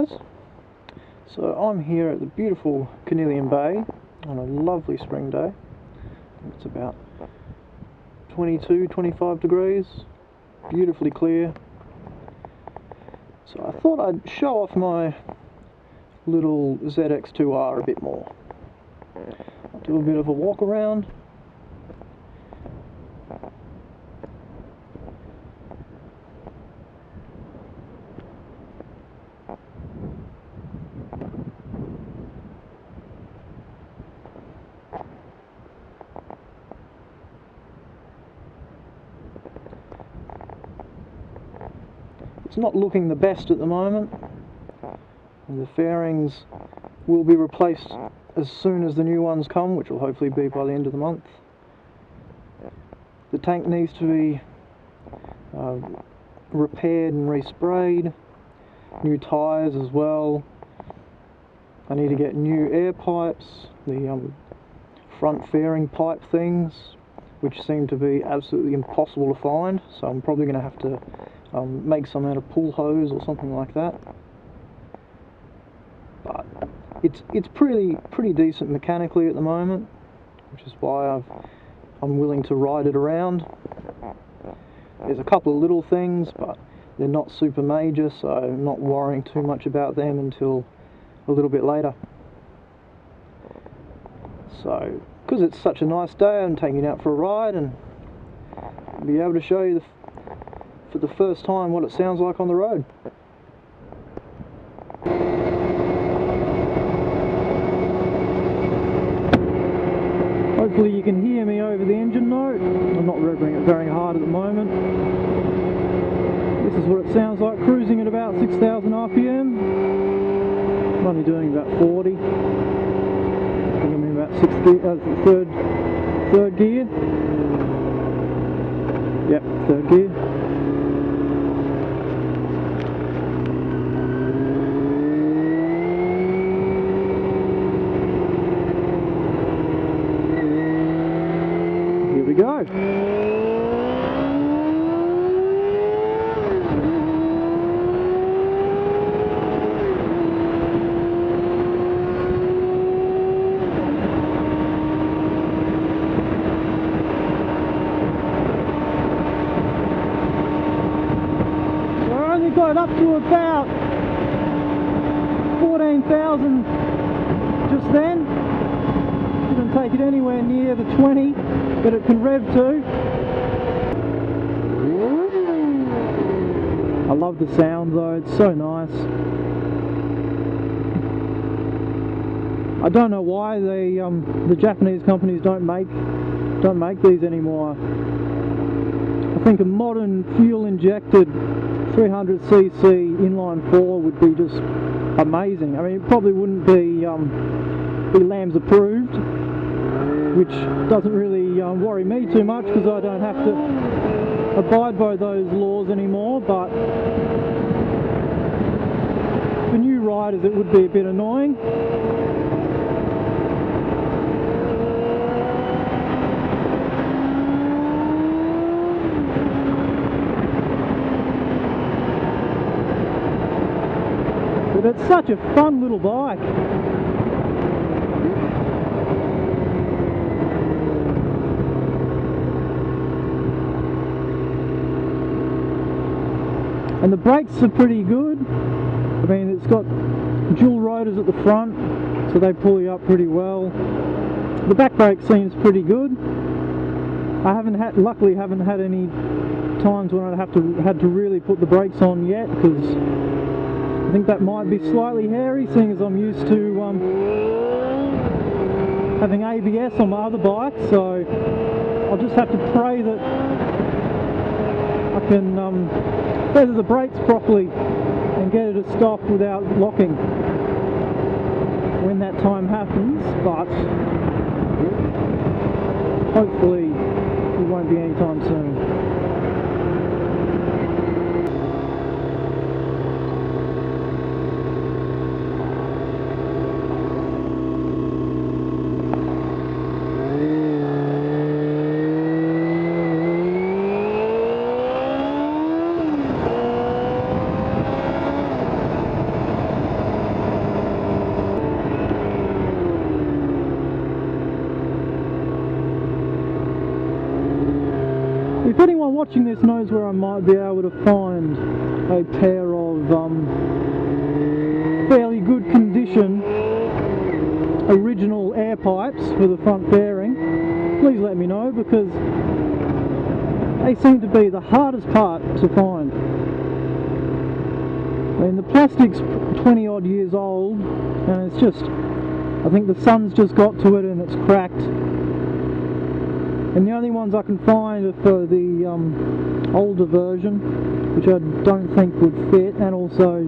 guys. So I'm here at the beautiful Canillion Bay on a lovely spring day. It's about 22-25 degrees, beautifully clear. So I thought I'd show off my little ZX-2R a bit more. I'll do a bit of a walk around. It's not looking the best at the moment. The fairings will be replaced as soon as the new ones come, which will hopefully be by the end of the month. The tank needs to be repaired and resprayed. New tyres as well. I need to get new air pipes, the front fairing pipe things, which seem to be absolutely impossible to find, so I'm probably going to have to make some out of pull hose or something like that. But it's pretty decent mechanically at the moment, which is why I'm willing to ride it around. There's a couple of little things, but they're not super major, so I'm not worrying too much about them until a little bit later. So, because it's such a nice day, I'm taking it out for a ride and be able to show you for the first time what it sounds like on the road. Hopefully you can hear me over the engine note. I'm not revving it very hard at the moment. This is what it sounds like cruising at about 6,000 RPM. I'm only doing about 40. I think I'm in about third gear. Yep, third gear. Here we go. Got up to about 14,000 just then. Didn't take it anywhere near the 20 that it can rev to. I love the sound though, it's so nice. I don't know why the Japanese companies don't make these anymore. I think a modern fuel injected 300cc inline 4 would be just amazing. I mean, it probably wouldn't be LAMS approved, which doesn't really worry me too much because I don't have to abide by those laws anymore, but for new riders it would be a bit annoying. But it's such a fun little bike. And the brakes are pretty good. I mean, it's got dual rotors at the front, so they pull you up pretty well. The back brake seems pretty good. I luckily haven't had any times when I had to really put the brakes on yet, because I think that might be slightly hairy, seeing as I'm used to having ABS on my other bike, so I'll just have to pray that I can feather the brakes properly and get it to stop without locking when that time happens, but hopefully it won't be anytime soon. watching this knows where I might be able to find a pair of fairly good condition original air pipes for the front fairing, please let me know, because they seem to be the hardest part to find. I mean, the plastic's 20 odd years old and it's just, I think the sun's just got to it and it's cracked. And the only ones I can find are for the older version, which I don't think would fit, and also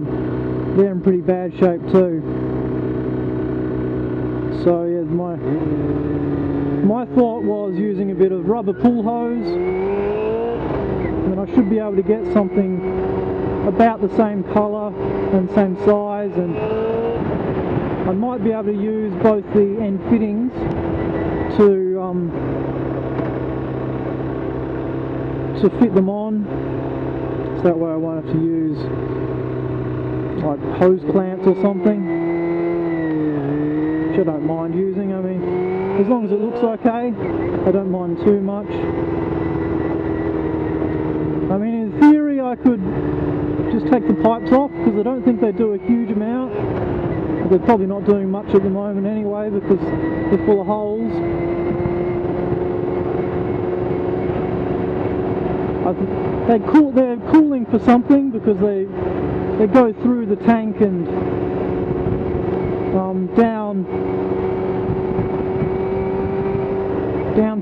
they're in pretty bad shape too. So yeah, my thought was using a bit of rubber pull hose, and I should be able to get something about the same colour and same size, and I might be able to use both the end fittings to fit them on, so that way I won't have to use like hose clamps or something, which I don't mind using. I mean, as long as it looks okay, I don't mind too much. I mean, in theory I could just take the pipes off, because I don't think they do a huge amount. They're probably not doing much at the moment anyway, because they're full of holes. They're cooling for something, because they go through the tank and down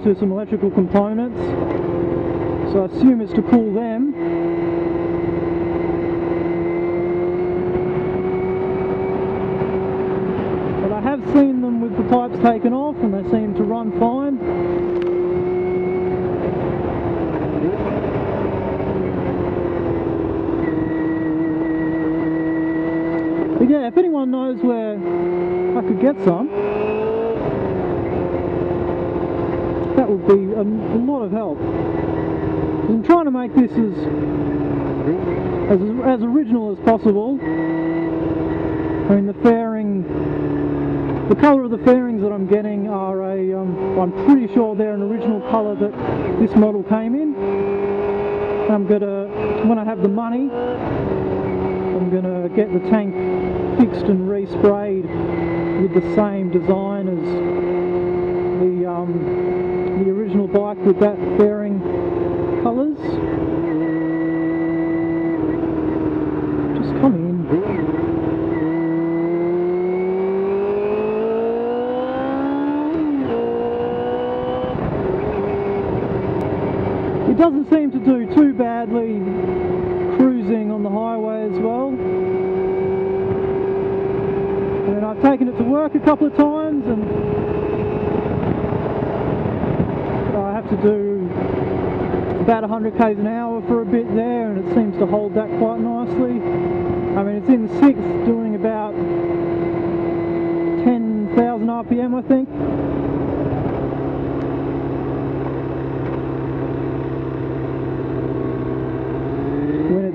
to some electrical components. So I assume it's to cool them. But I have seen them with the pipes taken off and they seem to run fine. But yeah, if anyone knows where I could get some, that would be a lot of help. I'm trying to make this as original as possible. I mean, the colour of the fairings that I'm getting are I'm pretty sure they're an original colour that this model came in. I'm gonna, when I have the money, I'm gonna get the tank fixed and resprayed with the same design as the original bike with that fairing colours. Just come in. It doesn't seem to do too badly cruising on the highway as well. And I've taken it to work a couple of times and I have to do about 100 k's an hour for a bit there, and it seems to hold that quite nicely. I mean, it's in 6th, doing about 10,000 RPM, I think.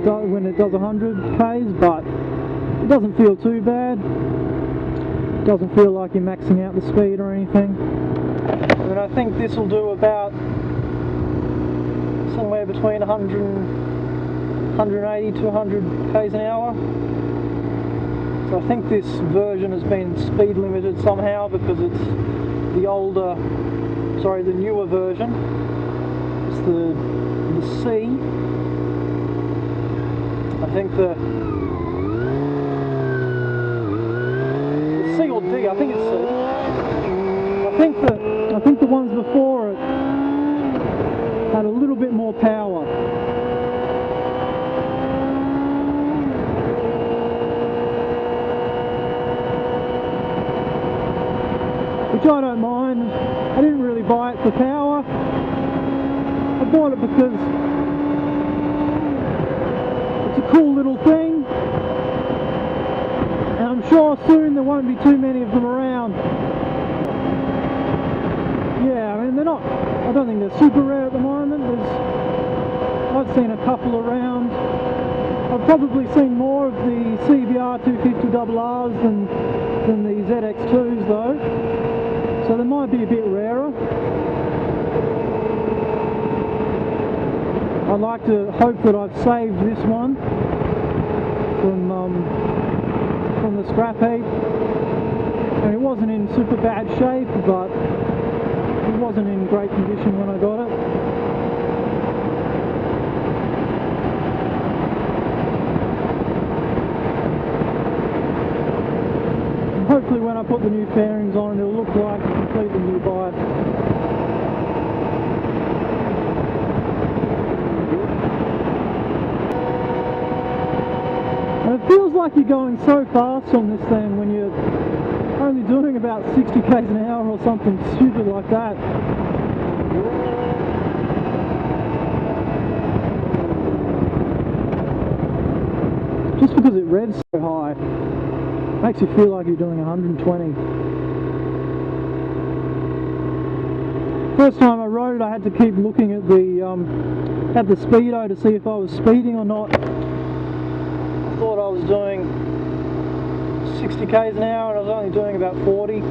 When it does 100 k's, but it doesn't feel too bad. It doesn't feel like you're maxing out the speed or anything. And I think this will do about somewhere between 180 to 100 k's an hour. So I think this version has been speed limited somehow, because it's the newer version. It's the C. I think the C or D. I think it's C. I think the ones before it had a little bit more power. Which I don't mind. I didn't really buy it for power. I bought it because it's a cool little thing, and I'm sure soon there won't be too many of them around. Yeah, I mean, they're not, I don't think they're super rare at the moment. I've seen a couple around. I've probably seen more of the CBR250RRs than the ZX2s though, so they might be a bit rarer. I I'd like to hope that I've saved this one from the scrap heap. And it wasn't in super bad shape, but it wasn't in great condition when I got it. And hopefully when I put the new fairings on, it'll look like a completely new bike. And it feels like you're going so fast on this thing when you're only doing about 60 k's an hour or something stupid like that. Just because it revs so high, makes you feel like you're doing 120. First time I rode it, I had to keep looking at the speedo to see if I was speeding or not. I thought I was doing 60 k's an hour and I was only doing about 40.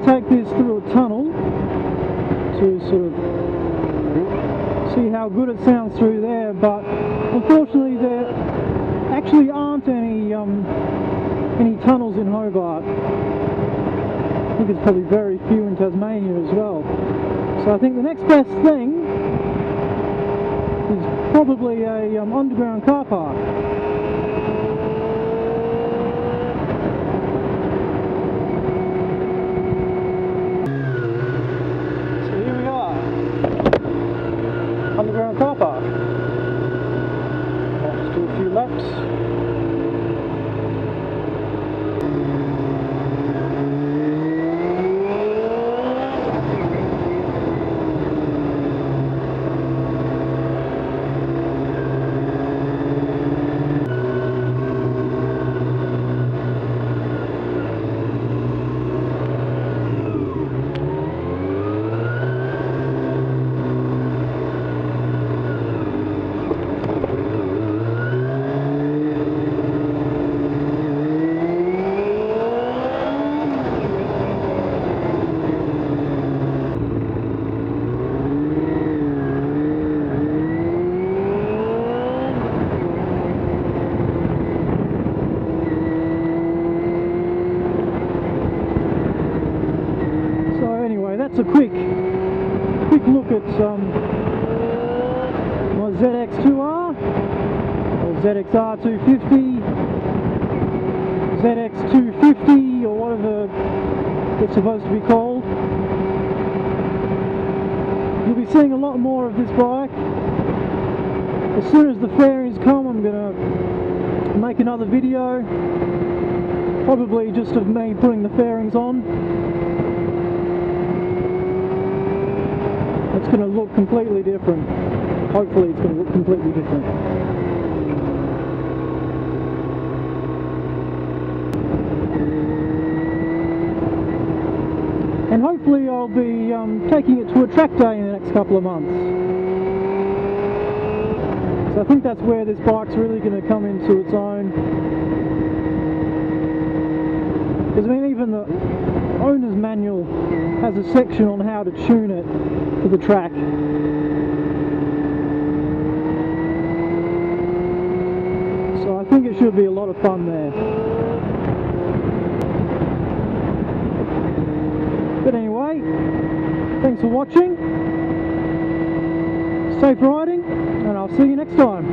Take this through a tunnel to sort of see how good it sounds through there, but unfortunately there actually aren't any tunnels in Hobart. I think there's probably very few in Tasmania as well. So I think the next best thing is probably a underground car park. Underground car park. I'll just do a few laps. That's a quick look at my ZX-2R or ZXR250, ZX-250 or whatever it's supposed to be called. You'll be seeing a lot more of this bike. As soon as the fairings come, I'm going to make another video, probably just of me putting the fairings on. It's going to look completely different. Hopefully it's going to look completely different. And hopefully I'll be taking it to a track day in the next couple of months. So I think that's where this bike's really going to come into its own. Because I mean, even the owner's manual has a section on how to tune it for the track. So I think it should be a lot of fun there. But anyway, thanks for watching, safe riding, and I'll see you next time.